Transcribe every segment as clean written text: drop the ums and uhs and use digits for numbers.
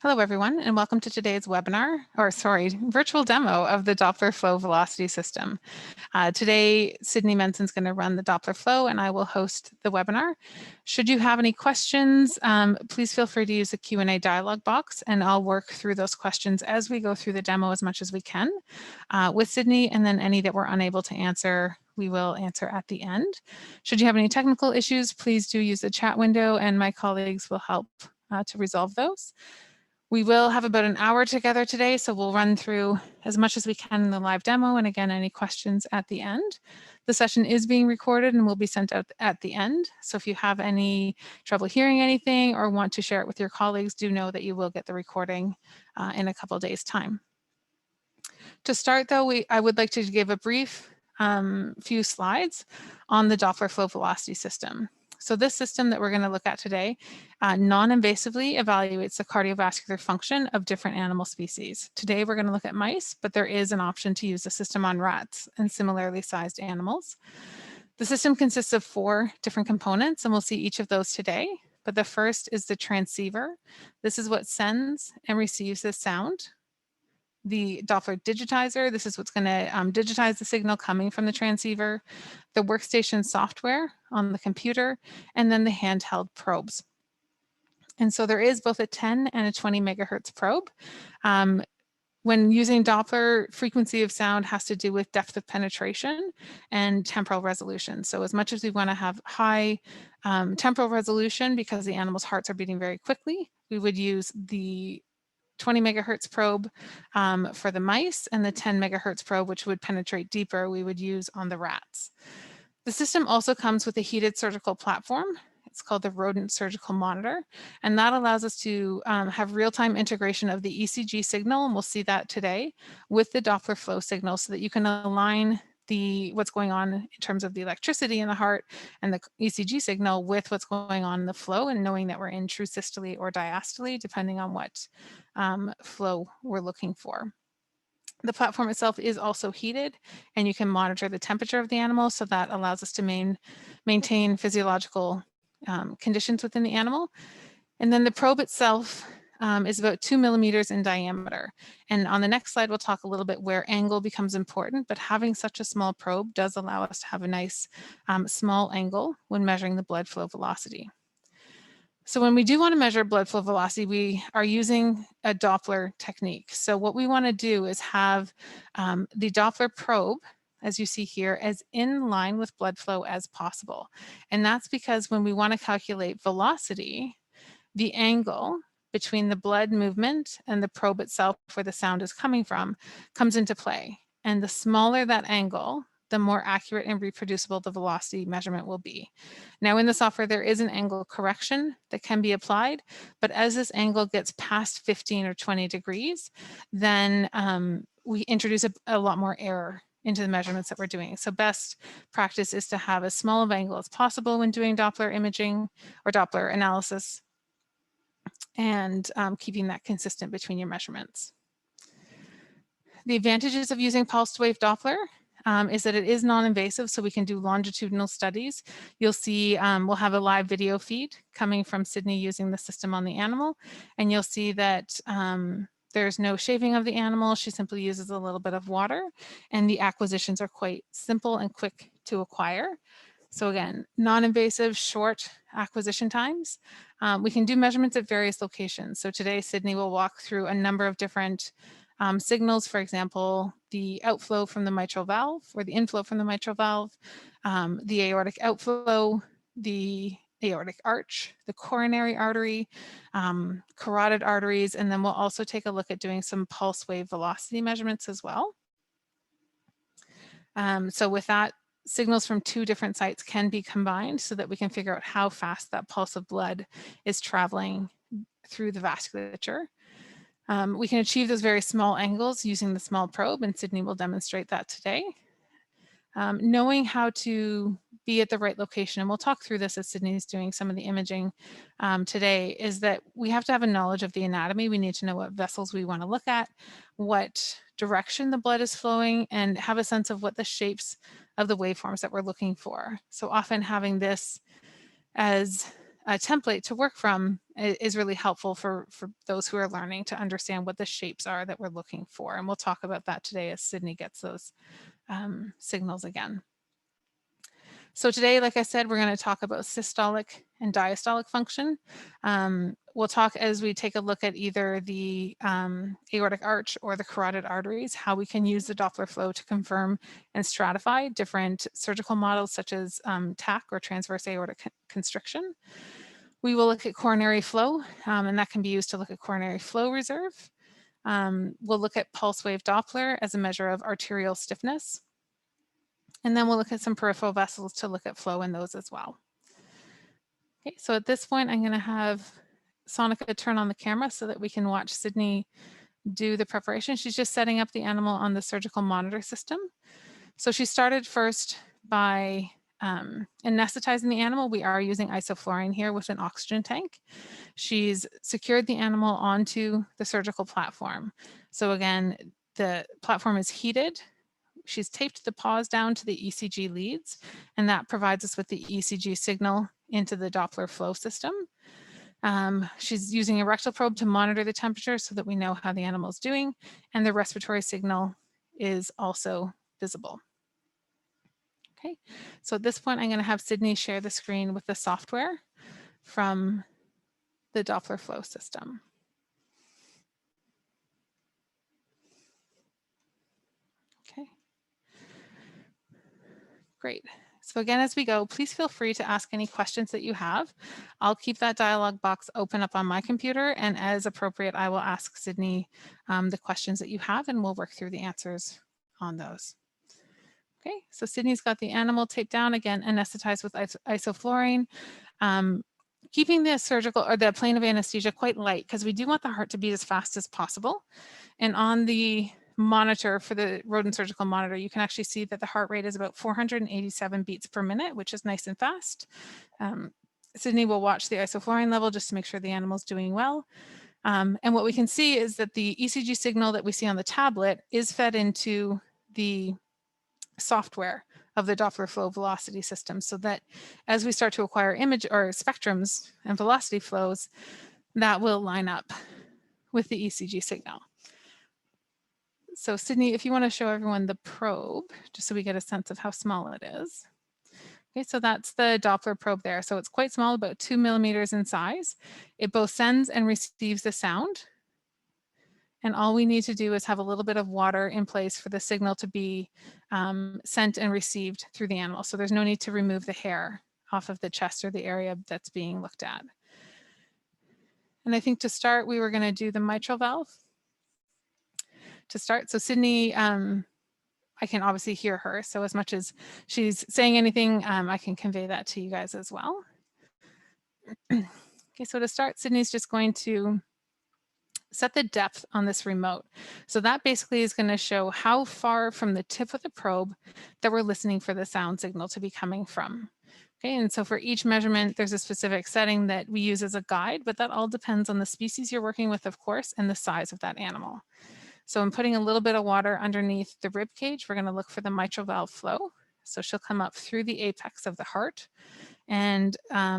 Hello, everyone, and welcome to today's webinar, virtual demo of the Doppler Flow Velocity System. Today, Sydney Menson's going to run the Doppler Flow, and I will host the webinar. Should you have any questions, please feel free to use the Q&A dialog box, and I'll work through those questions as we go through the demo as much as we can with Sydney, and then any that we're unable to answer, we will answer at the end. Should you have any technical issues, please do use the chat window, and my colleagues will help to resolve those. We will have about an hour together today, so we'll run through as much as we can in the live demo, and again, any questions at the end. The session is being recorded and will be sent out at the end, so if you have any trouble hearing anything or want to share it with your colleagues, do know that you will get the recording in a couple days' time. To start, though, I would like to give a brief few slides on the Doppler Flow Velocity System. So this system that we're going to look at today non-invasively evaluates the cardiovascular function of different animal species. Today we're going to look at mice, but there is an option to use the system on rats and similarly sized animals. The system consists of 4 different components, and we'll see each of those today. But the first is the transceiver. This is what sends and receives the sound. The Doppler digitizer, this is what's going to digitize the signal coming from the transceiver, the workstation software on the computer, and then the handheld probes. And so there is both a 10 and a 20 megahertz probe. When using Doppler, frequency of sound has to do with depth of penetration and temporal resolution. So as much as we want to have high temporal resolution because the animal's hearts are beating very quickly, we would use the 20 megahertz probe for the mice, and the 10 megahertz probe, which would penetrate deeper, we would use on the rats. The system also comes with a heated surgical platform. It's called the rodent surgical monitor, and that allows us to have real-time integration of the ECG signal, and we'll see that today, with the Doppler flow signal so that you can align what's going on in terms of the electricity in the heart and the ECG signal with what's going on in the flow, and knowing that we're in true systole or diastole, depending on what flow we're looking for. The platform itself is also heated, and you can monitor the temperature of the animal, so that allows us to maintain physiological conditions within the animal. And then the probe itself is about 2 millimeters in diameter. And on the next slide, we'll talk a little bit where angle becomes important, but having such a small probe does allow us to have a nice small angle when measuring the blood flow velocity. So when we do want to measure blood flow velocity, we are using a Doppler technique. So what we want to do is have the Doppler probe, as you see here, as in line with blood flow as possible. And that's because when we want to calculate velocity, the angle between the blood movement and the probe itself, where the sound is coming from, comes into play. And the smaller that angle, the more accurate and reproducible the velocity measurement will be. Now in the software, there is an angle correction that can be applied, but as this angle gets past 15 or 20 degrees, then we introduce a lot more error into the measurements that we're doing. So best practice is to have as small of an angle as possible when doing Doppler imaging or Doppler analysis, and keeping that consistent between your measurements. The advantages of using pulsed wave Doppler is that it is non-invasive, so we can do longitudinal studies. You'll see we'll have a live video feed coming from Sydney using the system on the animal, and you'll see that there's no shaving of the animal. She simply uses a little bit of water, and the acquisitions are quite simple and quick to acquire. So again, non-invasive, short acquisition times. We can do measurements at various locations. So today, Sydney will walk through a number of different signals, for example, the outflow from the mitral valve or the inflow from the mitral valve, the aortic outflow, the aortic arch, the coronary artery, carotid arteries, and then we'll also take a look at doing some pulse wave velocity measurements as well. So with that, signals from 2 different sites can be combined so that we can figure out how fast that pulse of blood is traveling through the vasculature. We can achieve those very small angles using the small probe, and Sydney will demonstrate that today. Knowing how to be at the right location, and we'll talk through this as Sydney's doing some of the imaging today, is that we have to have a knowledge of the anatomy. We need to know what vessels we want to look at, what direction the blood is flowing, and have a sense of what the shapes of the waveforms that we're looking for. So often having this as template to work from is really helpful for those who are learning to understand what the shapes are that we're looking for. And we'll talk about that today as Sydney gets those signals again. So today, like I said, we're going to talk about systolic and diastolic function. We'll talk as we take a look at either the aortic arch or the carotid arteries, how we can use the Doppler flow to confirm and stratify different surgical models such as TAC or transverse aortic constriction. We will look at coronary flow, and that can be used to look at coronary flow reserve. We'll look at pulse wave Doppler as a measure of arterial stiffness. And then we'll look at some peripheral vessels to look at flow in those as well. Okay, so at this point, I'm going to have Sonika turn on the camera so that we can watch Sydney do the preparation. She's just setting up the animal on the surgical monitor system. So she started first by anesthetizing the animal. We are using isoflurane here with an oxygen tank. She's secured the animal onto the surgical platform. So again, the platform is heated. She's taped the paws down to the ECG leads, and that provides us with the ECG signal into the Doppler flow system. She's using a rectal probe to monitor the temperature so that we know how the animal is doing, and the respiratory signal is also visible. Okay, so at this point, I'm going to have Sydney share the screen with the software from the Doppler flow system. Okay. Great. So again, as we go, please feel free to ask any questions that you have. I'll keep that dialog box open up on my computer, and as appropriate, I will ask Sydney the questions that you have, and we'll work through the answers on those. Okay, so Sydney's got the animal taped down, again, anesthetized with isoflurane. Keeping the surgical or the plane of anesthesia quite light because we do want the heart to beat as fast as possible. And on the monitor for the rodent surgical monitor, you can actually see that the heart rate is about 487 beats per minute, which is nice and fast. Sydney will watch the isoflurane level just to make sure the animal's doing well. And what we can see is that the ECG signal that we see on the tablet is fed into the software of the Doppler Flow Velocity System, so that as we start to acquire image or spectrums and velocity flows, that will line up with the ECG signal. So Sydney, if you want to show everyone the probe, just so we get a sense of how small it is. Okay, so that's the Doppler probe there. So it's quite small, about 2 millimeters in size. It both sends and receives the sound. And all we need to do is have a little bit of water in place for the signal to be sent and received through the animal. So there's no need to remove the hair off of the chest or the area that's being looked at. And I think to start, we were going to do the mitral valve to start. So Sydney, I can obviously hear her. So as much as she's saying anything, I can convey that to you guys as well. Okay, so to start, Sydney's just going to set the depth on this remote. So that basically is going to show how far from the tip of the probe that we're listening for the sound signal to be coming from. Okay, and so for each measurement, there's a specific setting that we use as a guide, but that all depends on the species you're working with, of course, and the size of that animal. So I'm putting a little bit of water underneath the rib cage. We're going to look for the mitral valve flow. So she'll come up through the apex of the heart and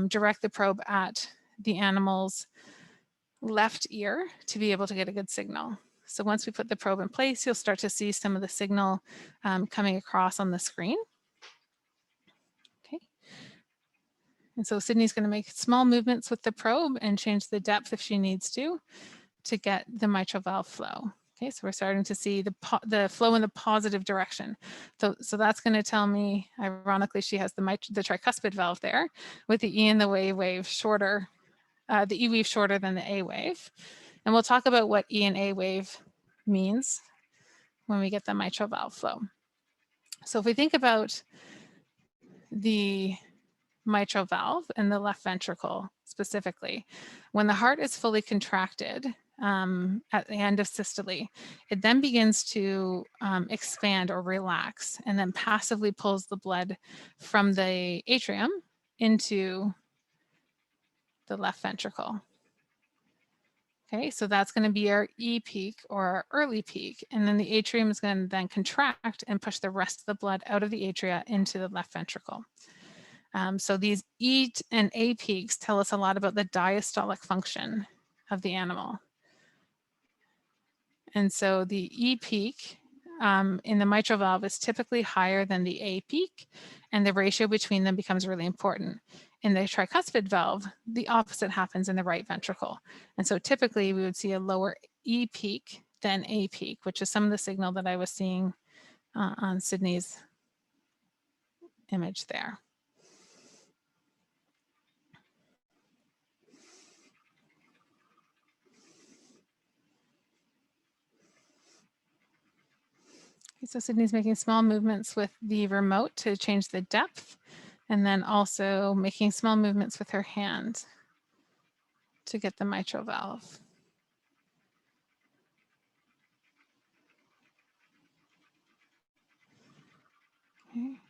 direct the probe at the animal's left ear to be able to get a good signal. So once we put the probe in place, you'll start to see some of the signal coming across on the screen. Okay. And so Sydney's going to make small movements with the probe and change the depth if she needs to get the mitral valve flow. Okay, so we're starting to see the flow in the positive direction. So that's going to tell me, ironically, she has the tricuspid valve there with the E and the wave shorter. The E wave shorter than the A wave. And we'll talk about what E and A wave means when we get the mitral valve flow. So if we think about the mitral valve and the left ventricle specifically, when the heart is fully contracted at the end of systole, it then begins to expand or relax and then passively pulls the blood from the atrium into the left ventricle. Okay, so that's going to be our E peak or our early peak. And then the atrium is going to then contract and push the rest of the blood out of the atria into the left ventricle. So these E and A peaks tell us a lot about the diastolic function of the animal. And so the E peak in the mitral valve is typically higher than the A peak, and the ratio between them becomes really important. In the tricuspid valve, the opposite happens in the right ventricle. And so typically we would see a lower E peak than A peak, which is some of the signal that I was seeing on Sydney's image there. Okay, so Sydney's making small movements with the remote to change the depth, and then also making small movements with her hand to get the mitral valve. Okay.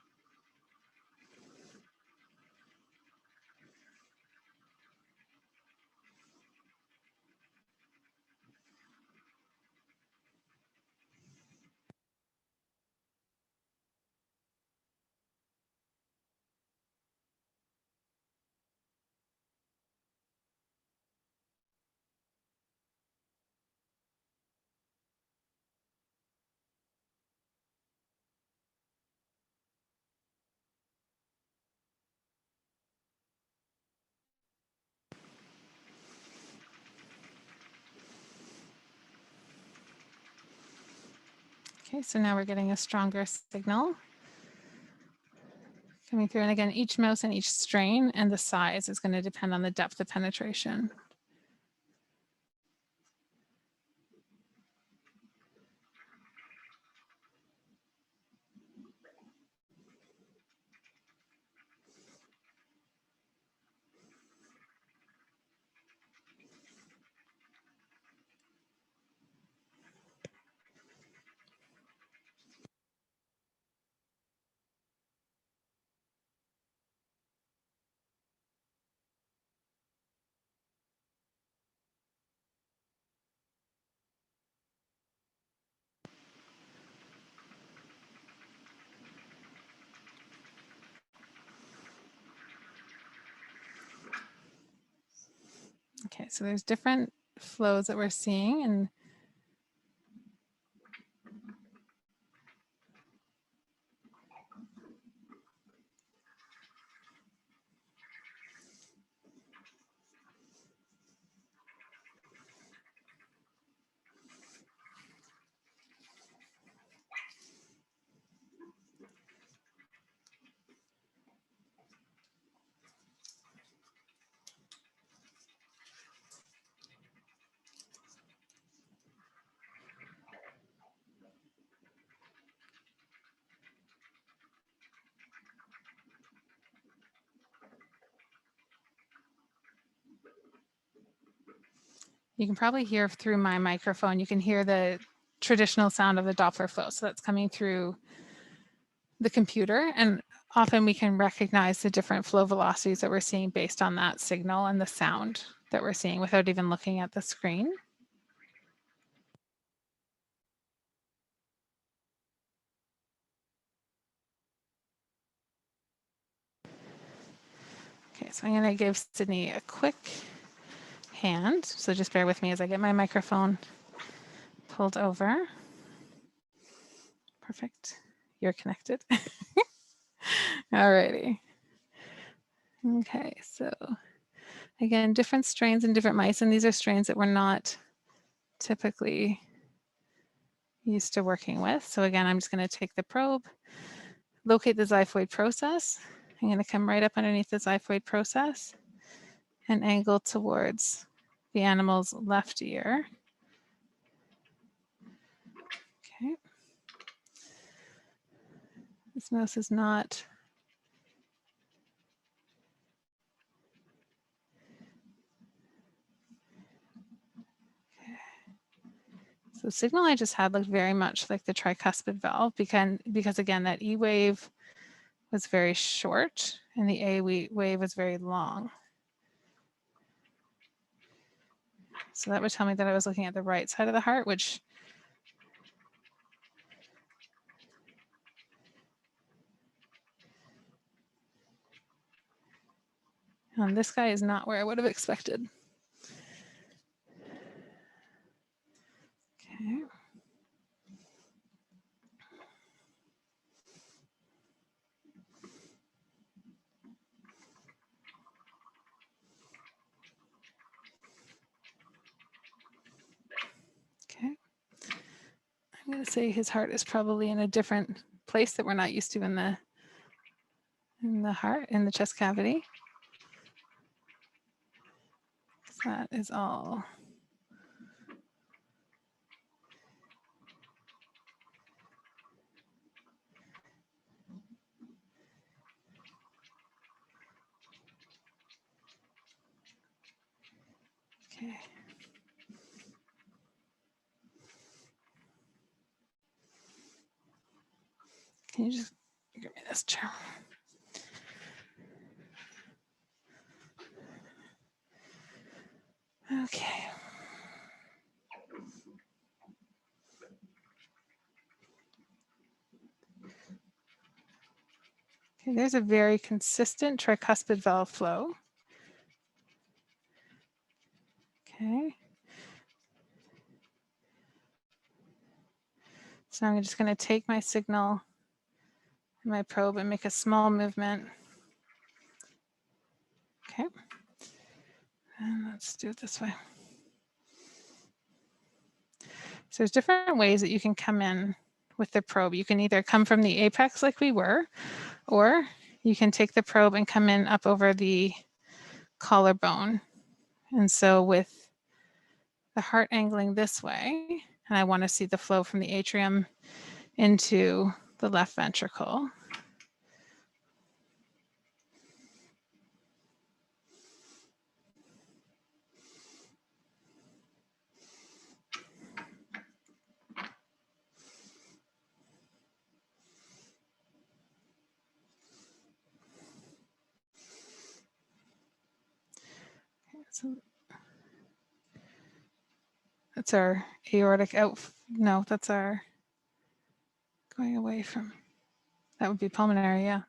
Okay, so now we're getting a stronger signal coming through. And again, each mouse and each strain and the size is going to depend on the depth of penetration. Okay, so there's different flows that we're seeing, and you can probably hear through my microphone, you can hear the traditional sound of the Doppler flow. So that's coming through the computer, and often we can recognize the different flow velocities that we're seeing based on that signal and the sound that we're seeing without even looking at the screen. Okay, so I'm going to give Sydney a quick hand. So just bear with me as I get my microphone pulled over. Perfect. You're connected. Alrighty. Okay, so again, different strains in different mice, and these are strains that we're not typically used to working with. So again, I'm just going to take the probe, locate the xiphoid process. I'm going to come right up underneath the xiphoid process and angle towards the animal's left ear. Okay. This mouse is not So the signal I just had looked very much like the tricuspid valve because again, that E wave was very short and the A wave was very long. So that would tell me that I was looking at the right side of the heart, which And this guy is not where I would have expected. Okay. Okay. I'm going to say his heart is probably in a different place that we're not used to in the heart, in the chest cavity. So that is all. Okay. Can you just give me this chair? Okay. Okay, there's a very consistent tricuspid valve flow. Okay. So I'm just going to take my signal, my probe, and make a small movement. Okay. And let's do it this way. So there's different ways that you can come in with the probe. You can either come from the apex like we were, or you can take the probe and come in up over the collarbone. And so with the heart angling this way, and I want to see the flow from the atrium into the left ventricle. So that's our aortic out. No, that's our going away from. That would be pulmonary, yeah.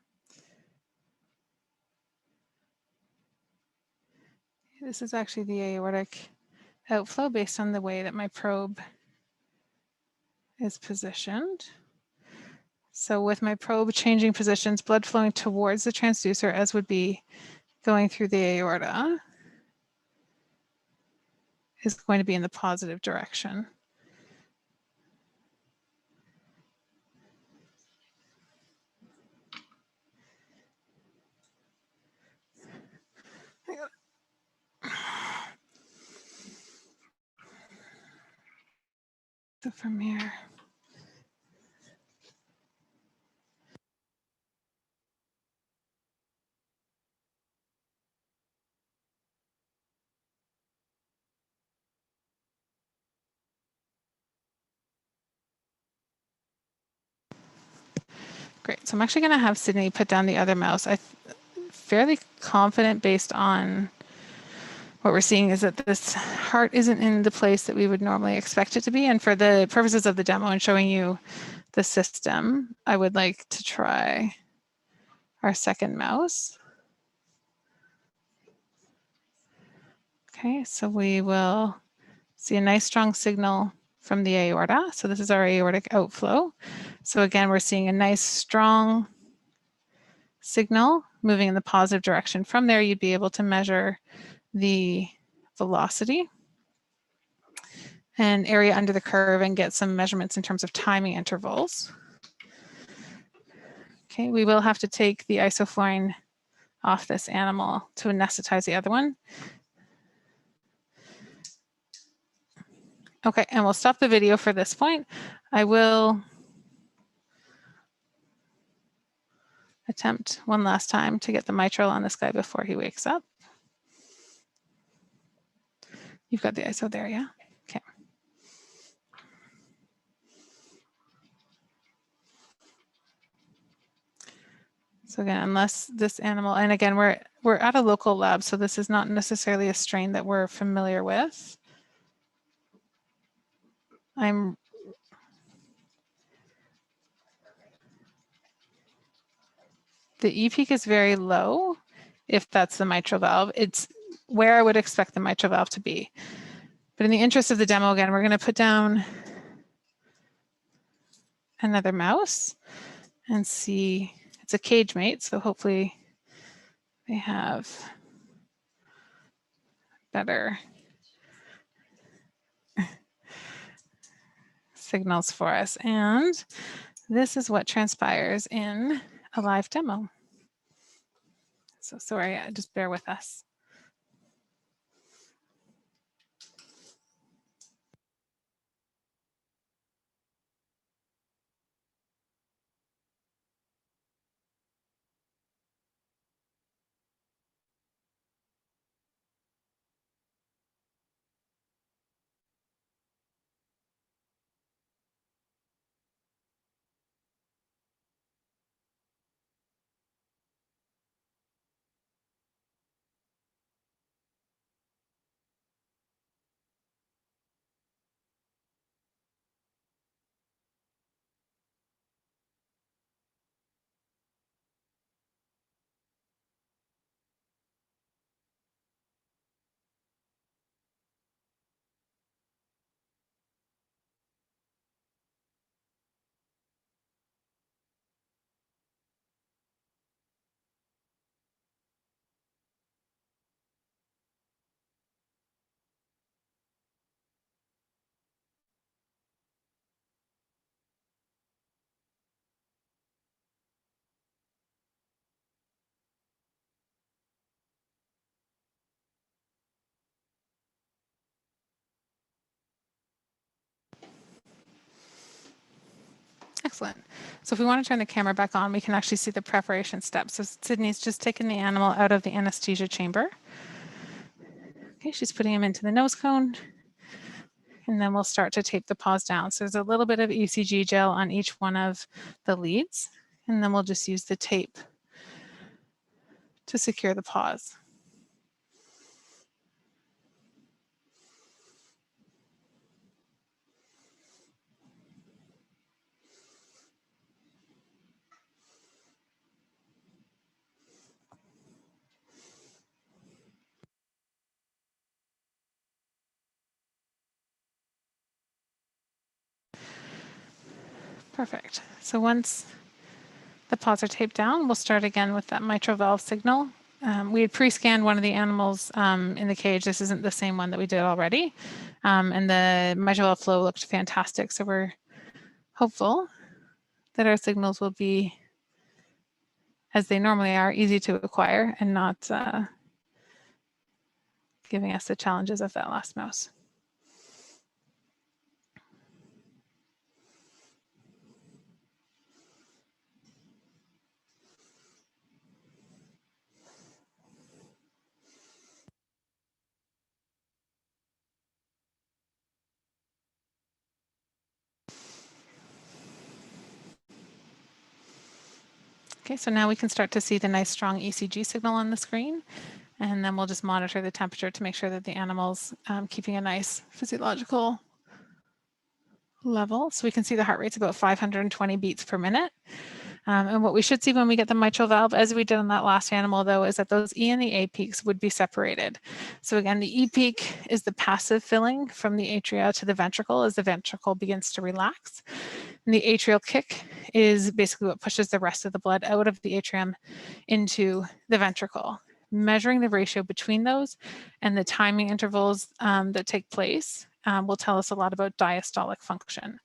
This is actually the aortic outflow based on the way that my probe is positioned. So with my probe changing positions, blood flowing towards the transducer, as would be going through the aorta, is going to be in the positive direction. So from here. Great. So I'm actually going to have Sydney put down the other mouse. I'm fairly confident based on what we're seeing is that this heart isn't in the place that we would normally expect it to be. And for the purposes of the demo and showing you the system, I would like to try our second mouse. Okay, so we will see a nice strong signal from the aorta. So this is our aortic outflow. So again, we're seeing a nice strong signal moving in the positive direction. From there, you'd be able to measure the velocity and area under the curve and get some measurements in terms of timing intervals. Okay, we will have to take the isoflurane off this animal to anesthetize the other one. Okay, and we'll stop the video for this point. I will attempt one last time to get the mitral on this guy before he wakes up. You've got the ISO there, yeah? Okay. So again, unless this animal, and again, we're at a local lab, so this is not necessarily a strain that we're familiar with. The E peak is very low, if that's the mitral valve. It's where I would expect the mitral valve to be. But in the interest of the demo, again, we're going to put down another mouse and see. It's a cage mate, so hopefully they have better signals for us. And this is what transpires in a live demo. So sorry, just bear with us. Excellent. So if we want to turn the camera back on, we can actually see the preparation steps. So Sydney's just taken the animal out of the anesthesia chamber. Okay, she's putting him into the nose cone. And then we'll start to tape the paws down. So there's a little bit of ECG gel on each one of the leads. And then we'll just use the tape to secure the paws. Perfect. So once the paws are taped down, we'll start again with that mitral valve signal. We had pre-scanned one of the animals in the cage. This isn't the same one that we did already. And the mitral valve flow looked fantastic. So we're hopeful that our signals will be, as they normally are, easy to acquire and not giving us the challenges of that last mouse. Okay, so now we can start to see the nice strong ECG signal on the screen, and then we'll just monitor the temperature to make sure that the animal's keeping a nice physiological level. So we can see the heart rate's about 520 beats per minute. And what we should see when we get the mitral valve, as we did on that last animal though, is that those E and the A peaks would be separated. So again, the E peak is the passive filling from the atria to the ventricle as the ventricle begins to relax. And the atrial kick is basically what pushes the rest of the blood out of the atrium into the ventricle. Measuring the ratio between those and the timing intervals that take place will tell us a lot about diastolic function.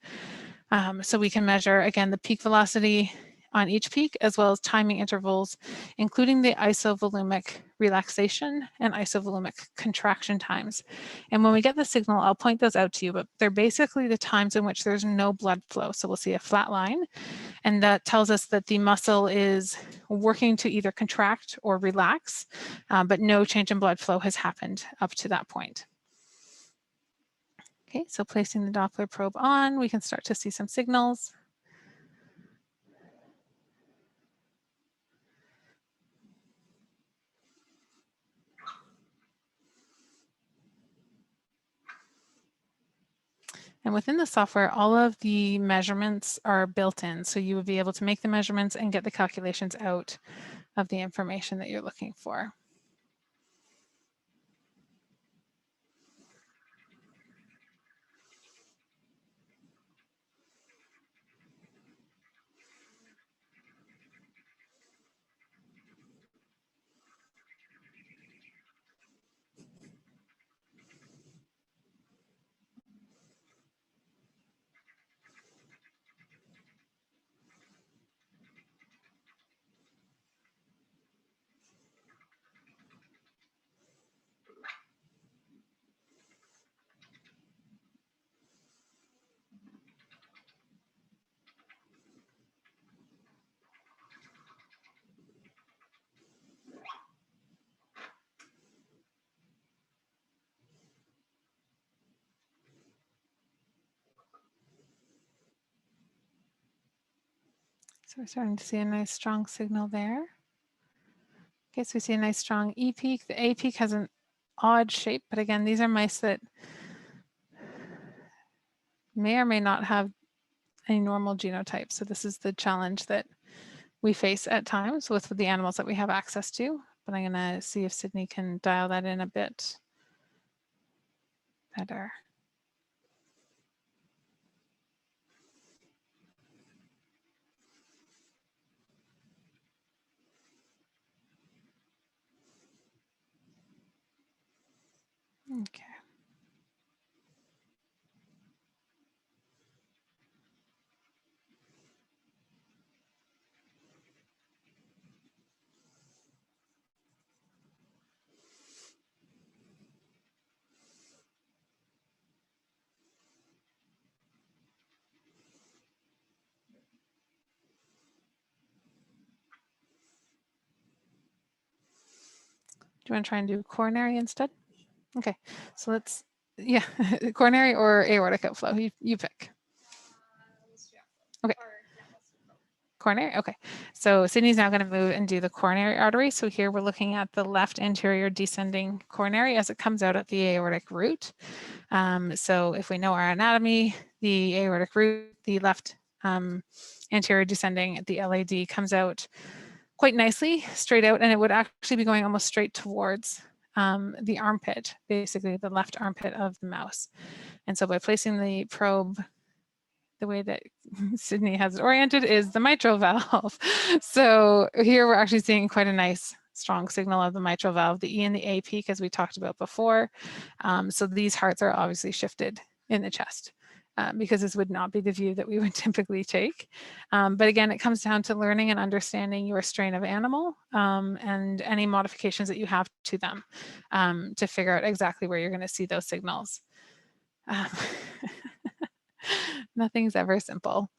So we can measure, again, the peak velocity on each peak, as well as timing intervals, including the isovolumic relaxation and isovolumic contraction times. And when we get the signal, I'll point those out to you, but they're basically the times in which there's no blood flow. So we'll see a flat line, and that tells us that the muscle is working to either contract or relax, but no change in blood flow has happened up to that point. Okay, so placing the Doppler probe on, we can start to see some signals. And within the software, all of the measurements are built in. So you would be able to make the measurements and get the calculations out of the information that you're looking for. So we're starting to see a nice strong signal there. Okay, so we see a nice strong E peak. The A peak has an odd shape, but again, these are mice that may or may not have a normal genotype. So this is the challenge that we face at times with the animals that we have access to. But I'm gonna see if Sydney can dial that in a bit better. Okay. Do you want to try and do coronary instead? Okay, so let's, yeah, coronary or aortic outflow, you pick. Okay. Coronary, okay. So Sydney's now going to move and do the coronary artery. So here we're looking at the left anterior descending coronary as it comes out at the aortic root. So if we know our anatomy, the aortic root, the left anterior descending at the LAD comes out quite nicely, straight out, and it would actually be going almost straight towards the armpit, basically the left armpit of the mouse. And so by placing the probe, the way that Sydney has it oriented is the mitral valve. So here we're actually seeing quite a nice strong signal of the mitral valve, the E and the A peak, as we talked about before. So these hearts are obviously shifted in the chest. Because this would not be the view that we would typically take. But again, it comes down to learning and understanding your strain of animal and any modifications that you have to them to figure out exactly where you're going to see those signals. Nothing's ever simple.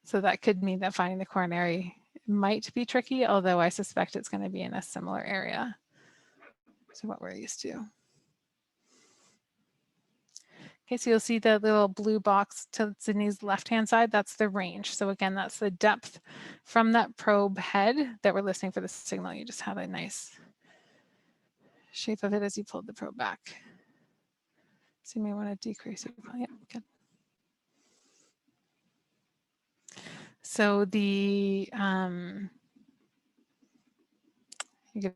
So that could mean that finding the coronary might be tricky, although I suspect it's going to be in a similar area to what we're used to. Okay, so you'll see the little blue box to Sydney's left-hand side. That's the range. So again, that's the depth from that probe head that we're listening for the signal. You just have a nice shape of it as you pulled the probe back. So you may want to decrease it. Yeah, good. So the, you're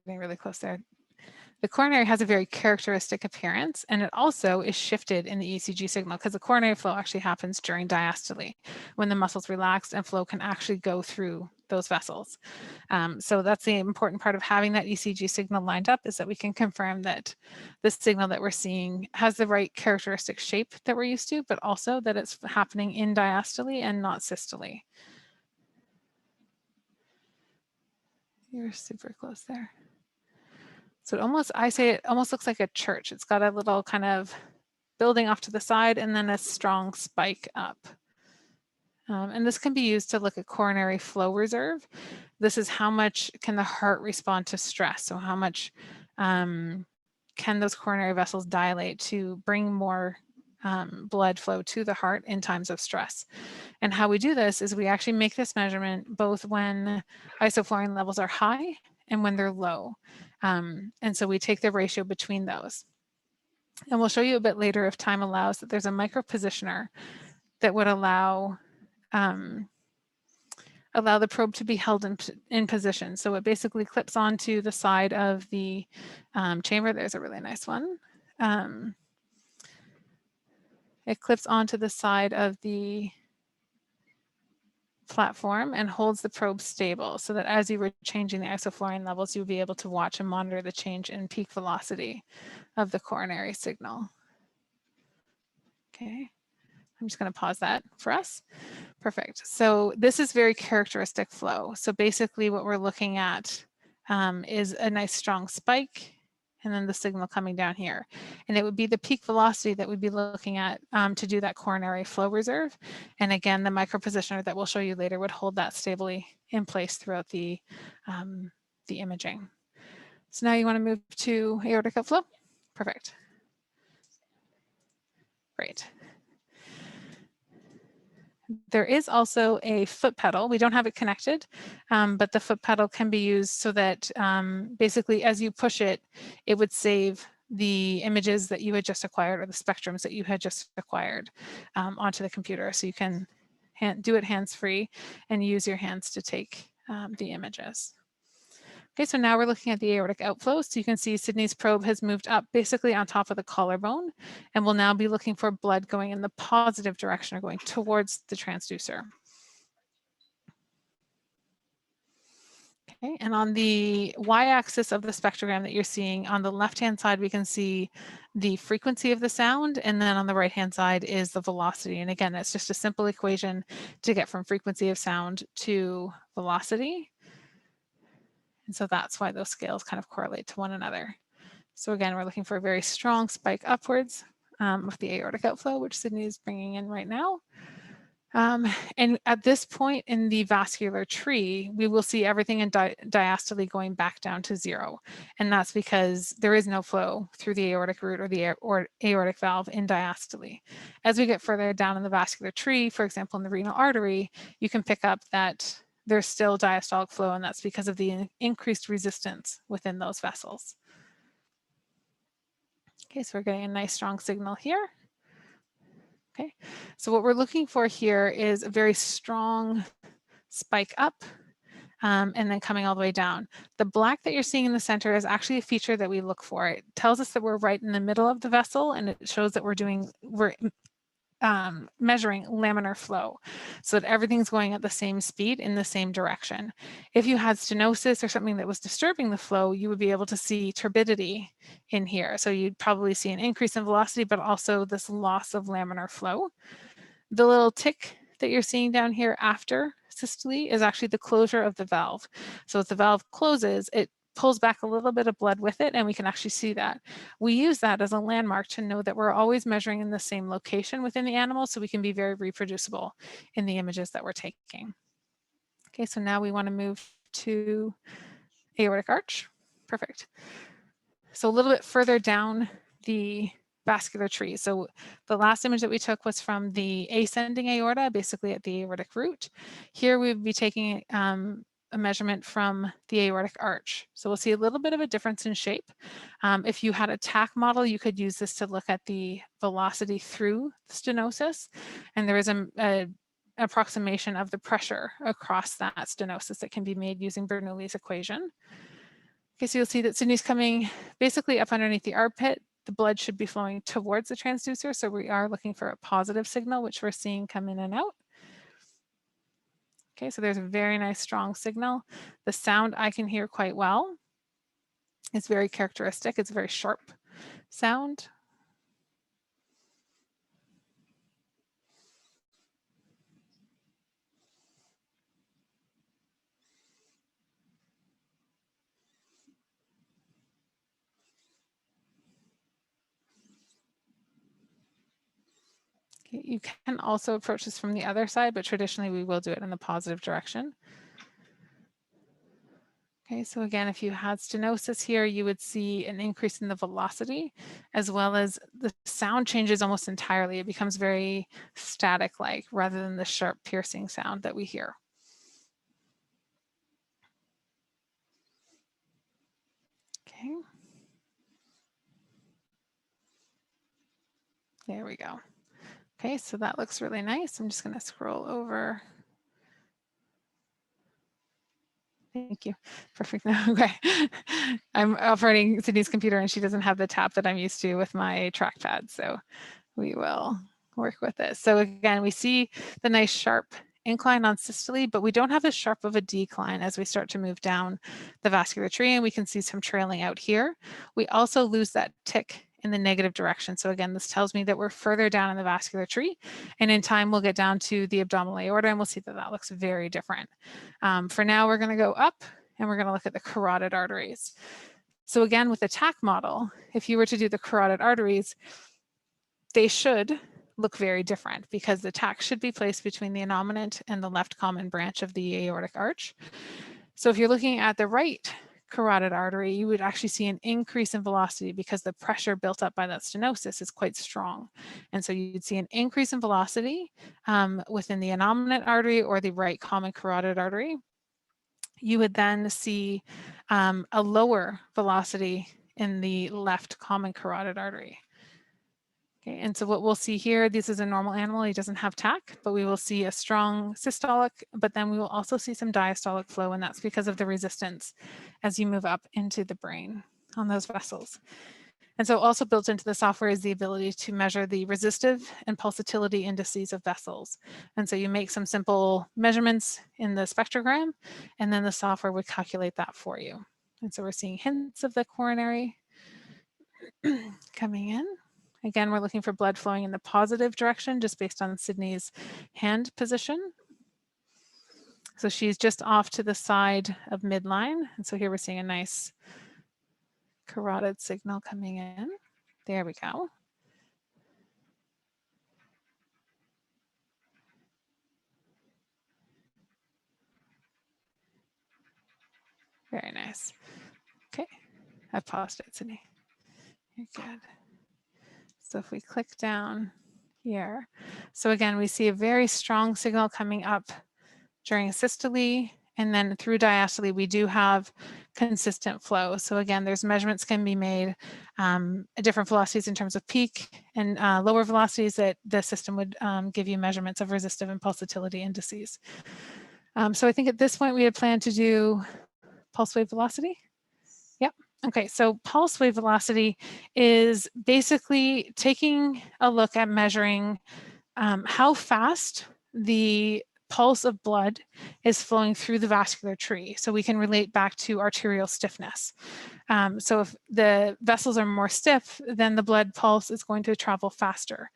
getting really close there. The coronary has a very characteristic appearance, and it also is shifted in the ECG signal because the coronary flow actually happens during diastole when the muscles relax and flow can actually go through those vessels. So that's the important part of having that ECG signal lined up, is that we can confirm that the signal that we're seeing has the right characteristic shape that we're used to, but also that it's happening in diastole and not systole. You're super close there. So it almost, I say it almost looks like a church. It's got a little kind of building off to the side and then a strong spike up. And this can be used to look at coronary flow reserve. This is how much can the heart respond to stress? So how much can those coronary vessels dilate to bring more blood flow to the heart in times of stress? And how we do this is we actually make this measurement both when isoflurane levels are high and when they're low. And so we take the ratio between those. And we'll show you a bit later, if time allows, that there's a micro positioner that would allow allow the probe to be held in position. So it basically clips onto the side of the chamber. There's a really nice one. It clips onto the side of the platform and holds the probe stable so that as you were changing the isoflurane levels, you'll be able to watch and monitor the change in peak velocity of the coronary signal. Okay, I'm just going to pause that for us. Perfect. So this is very characteristic flow. So basically what we're looking at is a nice strong spike and then the signal coming down here. And it would be the peak velocity that we'd be looking at to do that coronary flow reserve. And again, the micropositioner that we'll show you later would hold that stably in place throughout the imaging. So now you want to move to aortic outflow? Perfect. Great. There is also a foot pedal. We don't have it connected, but the foot pedal can be used so that basically as you push it, it would save the images that you had just acquired or the spectrums that you had just acquired onto the computer. So you can do it hands-free and use your hands to take the images. Okay, so now we're looking at the aortic outflow. So you can see Sydney's probe has moved up basically on top of the collarbone, and we'll now be looking for blood going in the positive direction or going towards the transducer. Okay, and on the y-axis of the spectrogram that you're seeing, on the left-hand side, we can see the frequency of the sound, and then on the right-hand side is the velocity. And again, it's just a simple equation to get from frequency of sound to velocity. And so that's why those scales kind of correlate to one another. So again, we're looking for a very strong spike upwards with the aortic outflow, which Sydney is bringing in right now. And at this point in the vascular tree, we will see everything in diastole going back down to 0. And that's because there is no flow through the aortic root or the aortic valve in diastole. As we get further down in the vascular tree, for example, in the renal artery, you can pick up that there's still diastolic flow, and that's because of the increased resistance within those vessels. Okay, so we're getting a nice strong signal here. Okay, so what we're looking for here is a very strong spike up and then coming all the way down. The black that you're seeing in the center is actually a feature that we look for. It tells us that we're right in the middle of the vessel, and it shows that we're measuring laminar flow so that everything's going at the same speed in the same direction. If you had stenosis or something that was disturbing the flow, you would be able to see turbidity in here. So you'd probably see an increase in velocity, but also this loss of laminar flow. The little tick that you're seeing down here after systole is actually the closure of the valve. So as the valve closes, it pulls back a little bit of blood with it, and we can actually see that. We use that as a landmark to know that we're always measuring in the same location within the animal, so we can be very reproducible in the images that we're taking. Okay, so now we want to move to aortic arch. Perfect. So a little bit further down the vascular tree. So the last image that we took was from the ascending aorta, basically at the aortic root. Here we would be taking a measurement from the aortic arch. So we'll see a little bit of a difference in shape. If you had a TAC model, you could use this to look at the velocity through stenosis. And there is an approximation of the pressure across that stenosis that can be made using Bernoulli's equation. Okay, so you'll see that Sydney's coming basically up underneath the armpit. The blood should be flowing towards the transducer. So we are looking for a positive signal, which we're seeing come in and out. Okay, so there's a very nice strong signal. The sound I can hear quite well. It's very characteristic. It's a very sharp sound. Okay, you can also approach this from the other side, but traditionally we will do it in the positive direction. Okay, so again, if you had stenosis here, you would see an increase in the velocity, as well as the sound changes almost entirely. It becomes very static-like rather than the sharp piercing sound that we hear. Okay. There we go. Okay, so that looks really nice. I'm just going to scroll over. Thank you. Perfect. Okay. I'm operating Sydney's computer and she doesn't have the tap that I'm used to with my trackpad. So we will work with this. So again, we see the nice sharp incline on systole, but we don't have as sharp of a decline as we start to move down the vascular tree, and we can see some trailing out here. We also lose that tick in the negative direction. So again, this tells me that we're further down in the vascular tree, and in time we'll get down to the abdominal aorta and we'll see that that looks very different. For now, we're gonna go up and we're gonna look at the carotid arteries. So again, with the TAC model, if you were to do the carotid arteries, they should look very different because the TAC should be placed between the innominate and the left common branch of the aortic arch. So if you're looking at the right carotid artery, you would actually see an increase in velocity because the pressure built up by that stenosis is quite strong. And so you'd see an increase in velocity within the innominate artery or the right common carotid artery. You would then see a lower velocity in the left common carotid artery. Okay, and so what we'll see here, this is a normal animal, he doesn't have TAC, but we will see a strong systolic, but then we will also see some diastolic flow, and that's because of the resistance as you move up into the brain on those vessels. And so also built into the software is the ability to measure the resistive and pulsatility indices of vessels. And so you make some simple measurements in the spectrogram, and then the software would calculate that for you. And so we're seeing hints of the coronary coming in. Again, we're looking for blood flowing in the positive direction just based on Sydney's hand position. So she's just off to the side of midline. And so here we're seeing a nice carotid signal coming in. There we go. Very nice. Okay, I paused it, Sydney. You're good. So if we click down here, so again, we see a very strong signal coming up during systole, and then through diastole, we do have consistent flow. So again, there's measurements can be made at different velocities in terms of peak and lower velocities that the system would give you measurements of resistive and pulsatility indices. So I think at this point we had planned to do pulse wave velocity. Yep. Okay, so pulse wave velocity is basically taking a look at measuring how fast the pulse of blood is flowing through the vascular tree. So we can relate back to arterial stiffness. So if the vessels are more stiff, then the blood pulse is going to travel faster.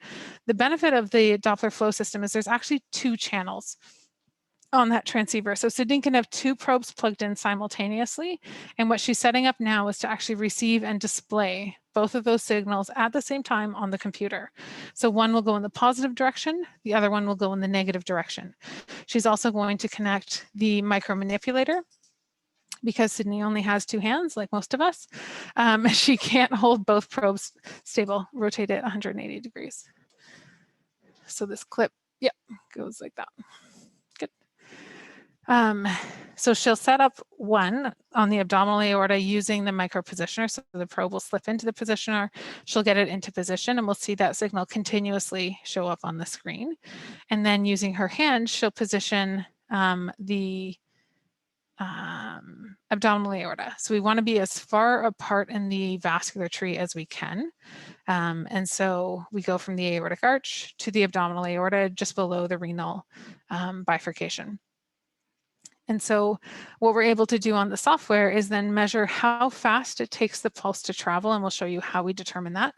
The benefit of the Doppler flow system is there's actually two channels on that transceiver. So Sydney can have two probes plugged in simultaneously. And what she's setting up now is to actually receive and display both of those signals at the same time on the computer. So one will go in the positive direction, the other one will go in the negative direction. She's also going to connect the micro manipulator because Sydney only has two hands, like most of us. She can't hold both probes stable, rotate it 180 degrees. So this clip, yep, goes like that. Good. So she'll set up one on the abdominal aorta using the micro positioner. So the probe will slip into the positioner. She'll get it into position and we'll see that signal continuously show up on the screen. And then using her hand, she'll position the abdominal aorta. So we want to be as far apart in the vascular tree as we can. And so we go from the aortic arch to the abdominal aorta just below the renal bifurcation. And so what we're able to do on the software is then measure how fast it takes the pulse to travel, and we'll show you how we determine that.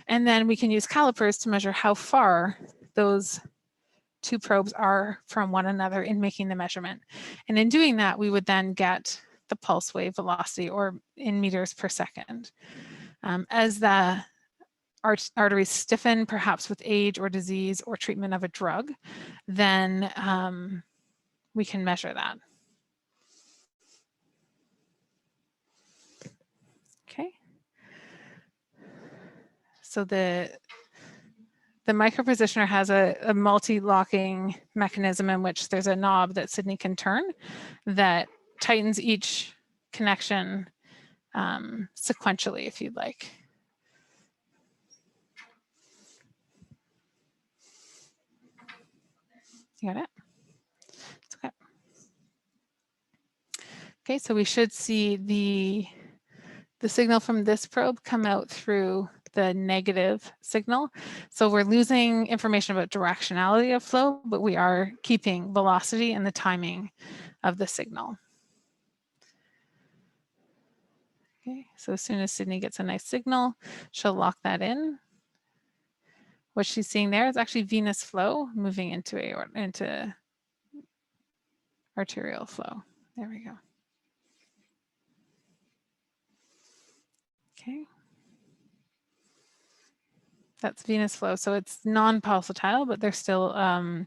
And then we can use calipers to measure how far those two probes are from one another in making the measurement. And in doing that, we would then get the pulse wave velocity, or in meters per second. As the arteries stiffen, perhaps with age or disease or treatment of a drug, then we can measure that. Okay. So the micropositioner has a multi-locking mechanism in which there's a knob that Sydney can turn that tightens each connection sequentially, if you'd like. You got it? It's okay. Okay, so we should see the signal from this probe come out through the negative signal. So we're losing information about directionality of flow, but we are keeping velocity and the timing of the signal. Okay, so as soon as Sydney gets a nice signal, she'll lock that in. What she's seeing there is actually venous flow moving into aorta, into arterial flow. There we go. Okay. That's venous flow. So it's non-pulsatile, but there's still a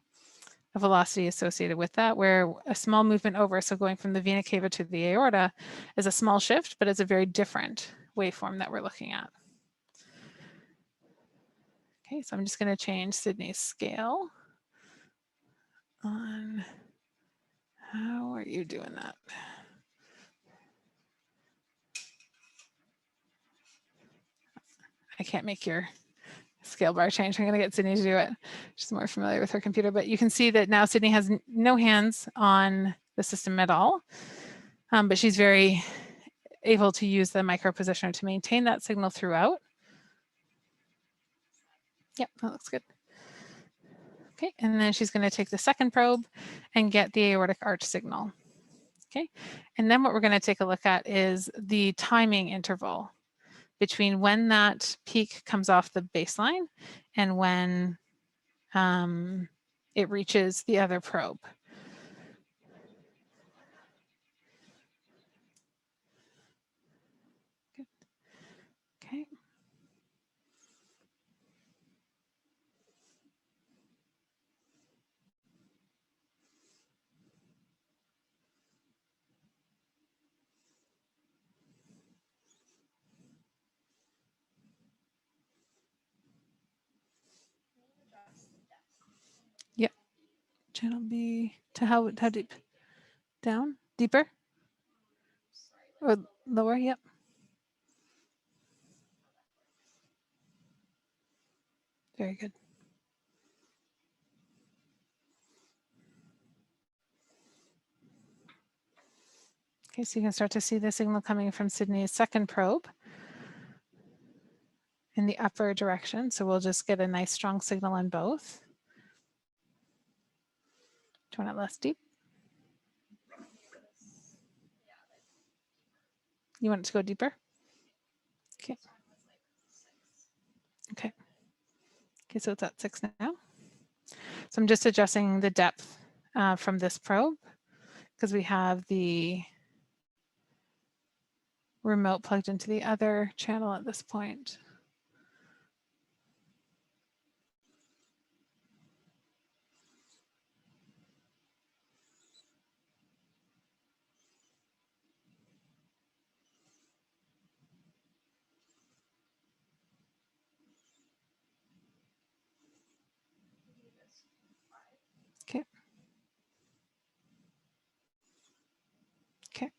velocity associated with that, where a small movement over, so going from the vena cava to the aorta, is a small shift, but it's a very different waveform that we're looking at. Okay, so I'm just going to change Sydney's scale on how are you doing that? I can't make your scale bar change. I'm going to get Sydney to do it. She's more familiar with her computer, but you can see that now Sydney has no hands on the system at all, but she's very able to use the micro positioner to maintain that signal throughout. Yep, that looks good. Okay, and then she's going to take the second probe and get the aortic arch signal. Okay, and then what we're going to take a look at is the timing interval between when that peak comes off the baseline and when it reaches the other probe. Good. Okay. Yep. Channel B to how deep? Down? Deeper? Or lower? Yep. Very good. Okay, so you can start to see the signal coming from Sydney's second probe in the upper direction. So we'll just get a nice strong signal on both. Do you want it less deep? You want it to go deeper? Okay. Okay. Okay, so it's at 6 now. So I'm just adjusting the depth from this probe because we have the remote plugged into the other channel at this point. Okay. Okay.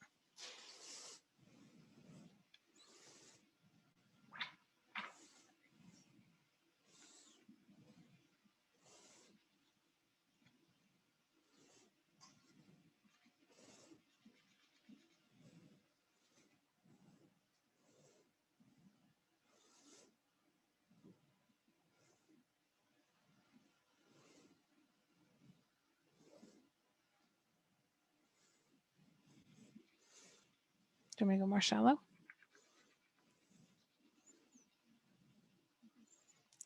Do you want me to go more shallow?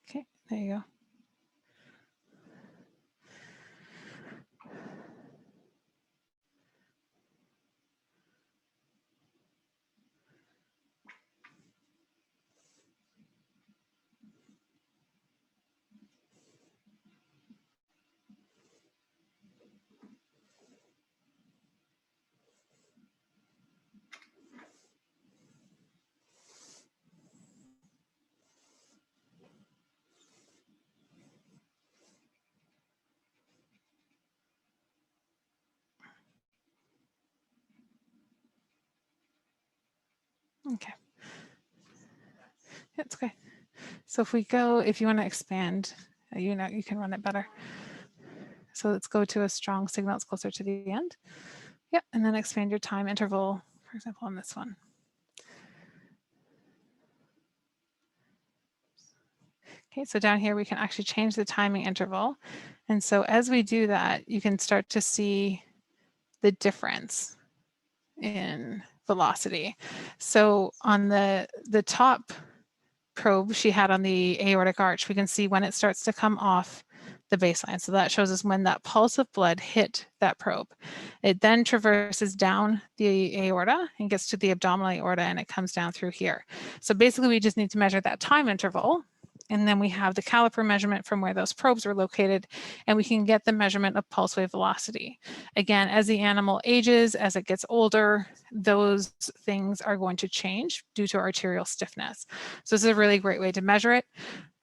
Okay, there you go. Okay. It's okay. So if we go, if you want to expand, you can run it better. So let's go to a strong signal that's closer to the end. Yep, and then expand your time interval, for example, on this one. Okay, so down here we can actually change the timing interval. And so as we do that, you can start to see the difference in velocity. So on the top probe she had on the aortic arch, we can see when it starts to come off the baseline. So that shows us when that pulse of blood hit that probe. It then traverses down the aorta and gets to the abdominal aorta, and it comes down through here. So basically we just need to measure that time interval, and then we have the caliper measurement from where those probes were located, and we can get the measurement of pulse wave velocity. Again, as the animal ages, as it gets older, those things are going to change due to arterial stiffness. So this is a really great way to measure it.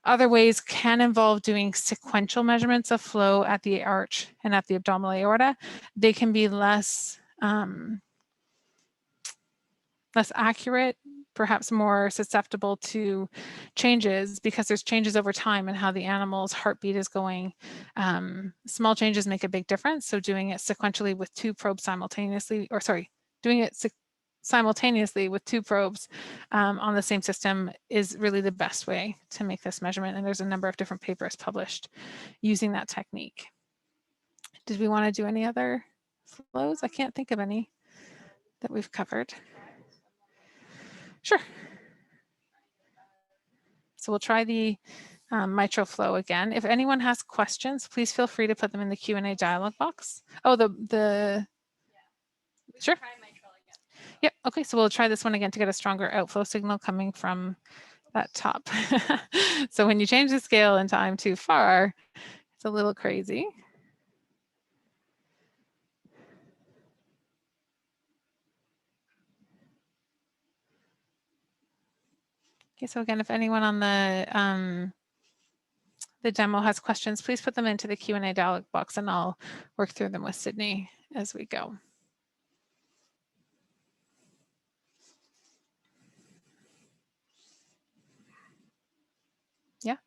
Other ways can involve doing sequential measurements of flow at the arch and at the abdominal aorta. They can be less accurate, perhaps more susceptible to changes because there's changes over time and how the animal's heartbeat is going. Small changes make a big difference. So doing it sequentially with two probes simultaneously, or sorry, doing it simultaneously with two probes on the same system is really the best way to make this measurement. And there's a number of different papers published using that technique. Did we want to do any other flows? I can't think of any that we've covered. Sure. So we'll try the mitral flow again. If anyone has questions, please feel free to put them in the Q&A dialog box. Oh, sure. Yep. Okay. So we'll try this one again to get a stronger outflow signal coming from that top. So when you change the scale and time too far, it's a little crazy. Okay. So again, if anyone on the demo has questions, please put them into the Q&A dialog box and I'll work through them with Sydney as we go. Yeah,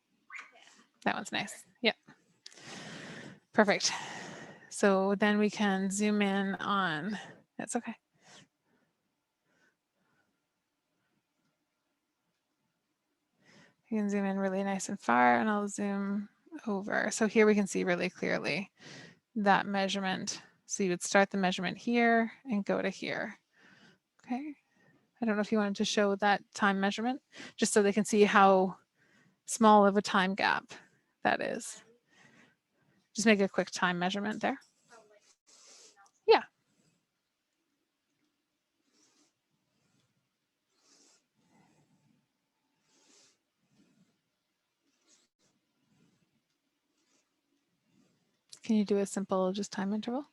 that one's nice. Yep. Perfect. So then we can zoom in on, that's okay. You can zoom in really nice and far and I'll zoom over. So here we can see really clearly that measurement. So you would start the measurement here and go to here. Okay. I don't know if you wanted to show that time measurement just so they can see how small of a time gap that is. Just make a quick time measurement there. Yeah. Can you do a simple just time interval?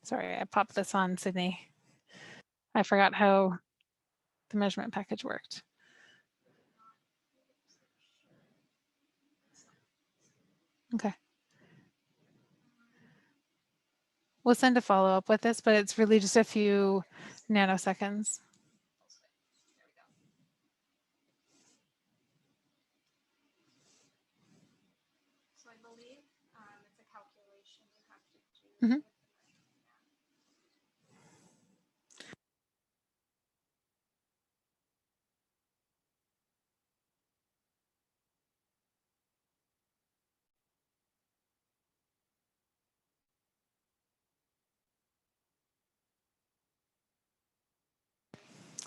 Sorry, I popped this on, Sydney. I forgot how the measurement package worked. Okay. We'll send a follow-up with this, but it's really just a few nanoseconds. So I believe it's a calculation you have to do. Mm-hmm.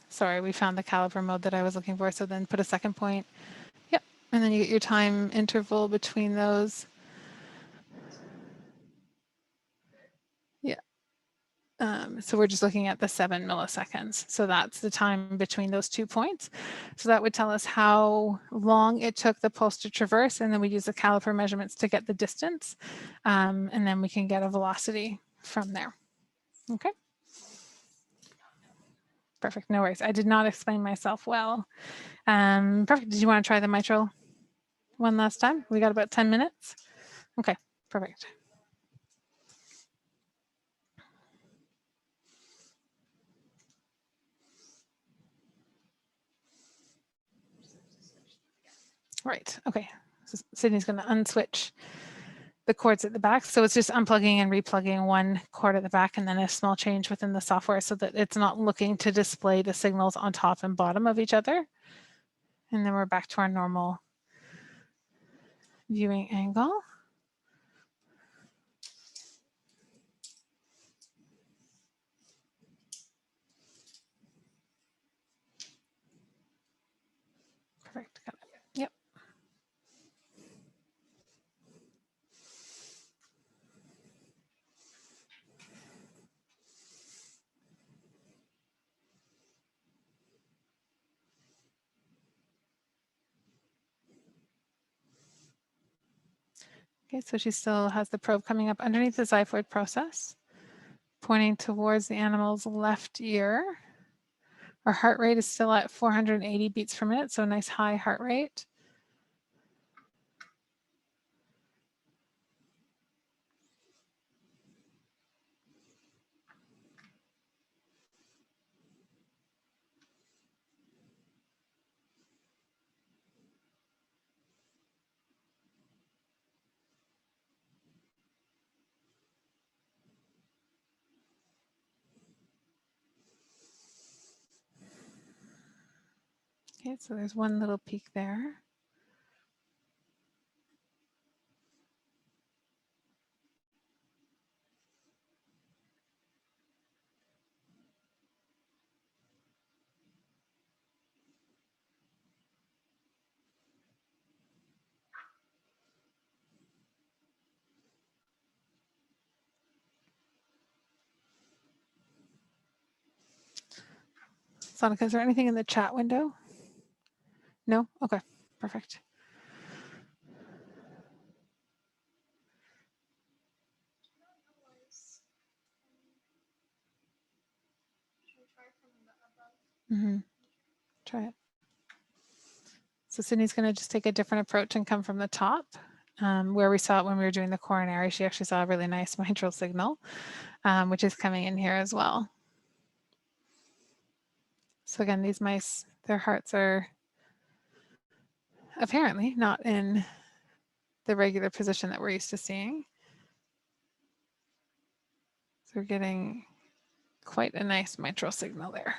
Sorry, we found the caliper mode that I was looking for. So then put a second point. Yep. And then you get your time interval between those. Yeah. So we're just looking at the 7 milliseconds. So that's the time between those 2 points. So that would tell us how long it took the pulse to traverse. And then we use the caliper measurements to get the distance. And then we can get a velocity from there. Okay. Perfect. No worries. I did not explain myself well. Perfect. Did you want to try the mitral one last time? We got about 10 minutes. Okay, perfect. Right. Okay. So Sydney's going to unswitch the cords at the back. So it's just unplugging and replugging one cord at the back and then a small change within the software so that it's not looking to display the signals on top and bottom of each other. And then we're back to our normal viewing angle. Perfect. Got it. Yep. Okay, so she still has the probe coming up underneath the xiphoid process, pointing towards the animal's left ear. Our heart rate is still at 480 beats per minute, so a nice high heart rate. Okay, so there's one little peak there. Sonica, is there anything in the chat window? No? Okay, perfect. Try it. So Sydney's going to just take a different approach and come from the top. Where we saw it when we were doing the coronary, she actually saw a really nice mitral signal, which is coming in here as well. So again, these mice, their hearts are apparently not in the regular position that we're used to seeing. So we're getting quite a nice mitral signal there.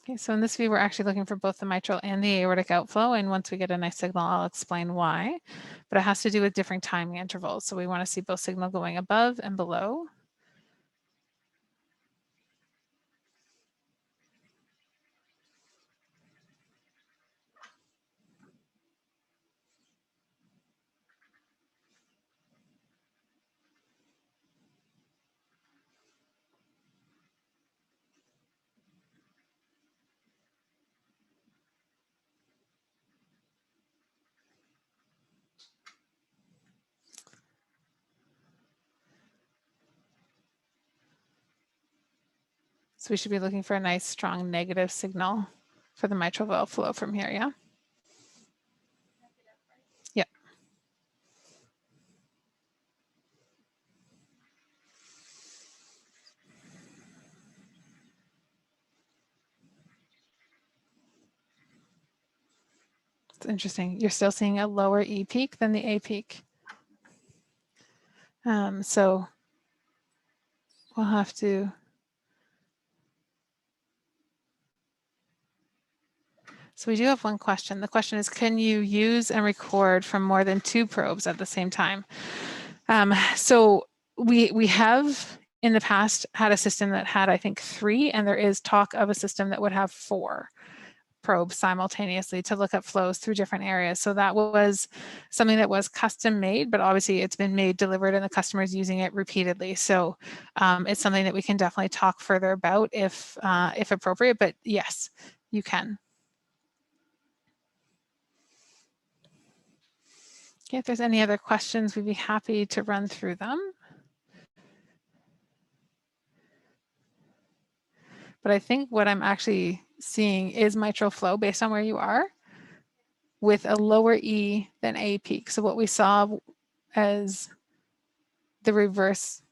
Okay, so in this view, we're actually looking for both the mitral and the aortic outflow. And once we get a nice signal, I'll explain why. But it has to do with different timing intervals. So we want to see both signal going above and below. So we should be looking for a nice, strong negative signal for the mitral valve flow from here, yeah? Yep. It's interesting. You're still seeing a lower E peak than the A peak. So we'll have to... So we do have one question. The question is, can you use and record from more than 2 probes at the same time? So we have in the past had a system that had, I think, 3, and there is talk of a system that would have 4 probes simultaneously to look at flows through different areas. So that was something that was custom made, but obviously it's been made, delivered, and the customer is using it repeatedly. So it's something that we can definitely talk further about if appropriate, but yes, you can. Okay, if there's any other questions, we'd be happy to run through them. But I think what I'm actually seeing is mitral flow based on where you are, with a lower E than A peak. So what we saw as the reverse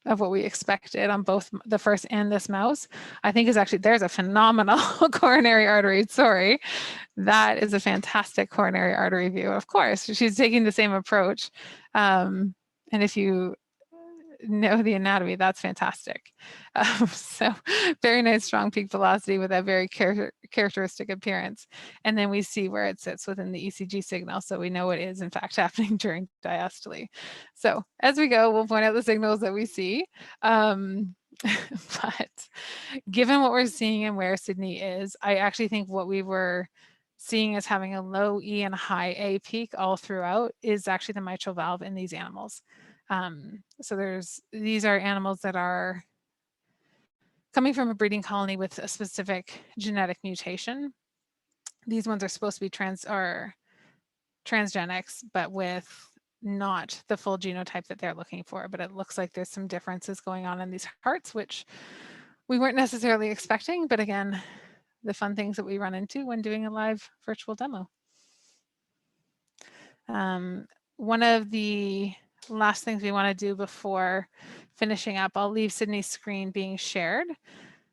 of what we expected on both the first and this mouse, I think is actually, there's a phenomenal coronary artery. Sorry, that is a fantastic coronary artery view. Of course, she's taking the same approach. And if you know the anatomy, that's fantastic. So very nice strong peak velocity with that very characteristic appearance. And then we see where it sits within the ECG signal. So we know it is in fact happening during diastole. So as we go, we'll point out the signals that we see. But given what we're seeing and where Sydney is, I actually think what we were seeing as having a low E and a high A peak all throughout is actually the mitral valve in these animals. So these are animals that are coming from a breeding colony with a specific genetic mutation. These ones are supposed to be transgenics, but with not the full genotype that they're looking for. But it looks like there's some differences going on in these hearts, which we weren't necessarily expecting. But again, the fun things that we run into when doing a live virtual demo. One of the last things we want to do before finishing up, I'll leave Sydney's screen being shared,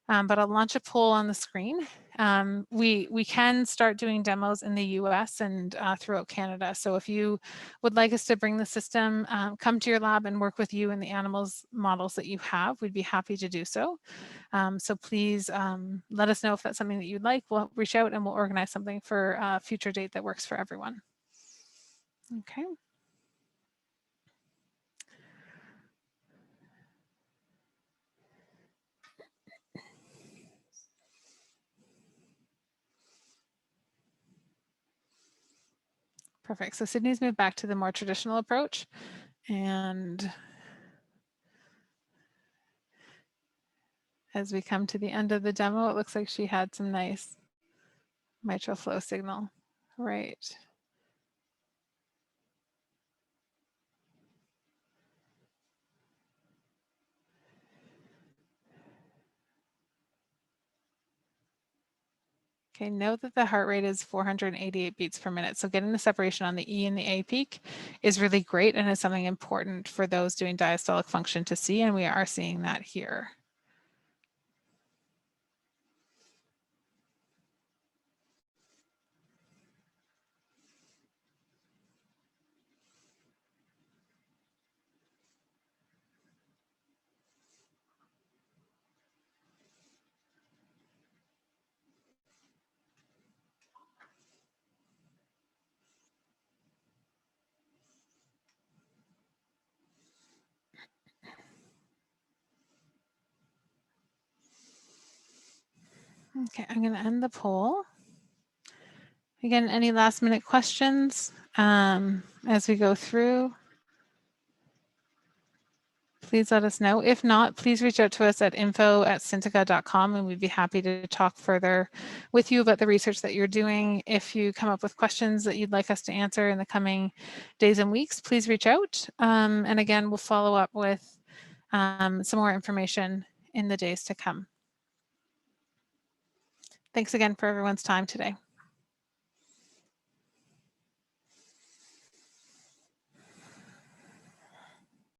but I'll launch a poll on the screen. We can start doing demos in the US and throughout Canada. So if you would like us to bring the system, come to your lab and work with you in the animals models that you have, we'd be happy to do so. So please let us know if that's something that you'd like. We'll reach out and we'll organize something for a future date that works for everyone. Okay. Perfect. So Sydney's moved back to the more traditional approach. And as we come to the end of the demo, it looks like she had some nice mitral flow signal. Right. Okay, note that the heart rate is 488 beats per minute. So getting the separation on the E and the A peak is really great and is something important for those doing diastolic function to see, and we are seeing that here. Okay, I'm going to end the poll. Again, any last minute questions as we go through? Please let us know. If not, please reach out to us at info@synteca.com and we'd be happy to talk further with you about the research that you're doing. If you come up with questions that you'd like us to answer in the coming days and weeks, please reach out. And again, we'll follow up with some more information in the days to come. Thanks again for everyone's time today.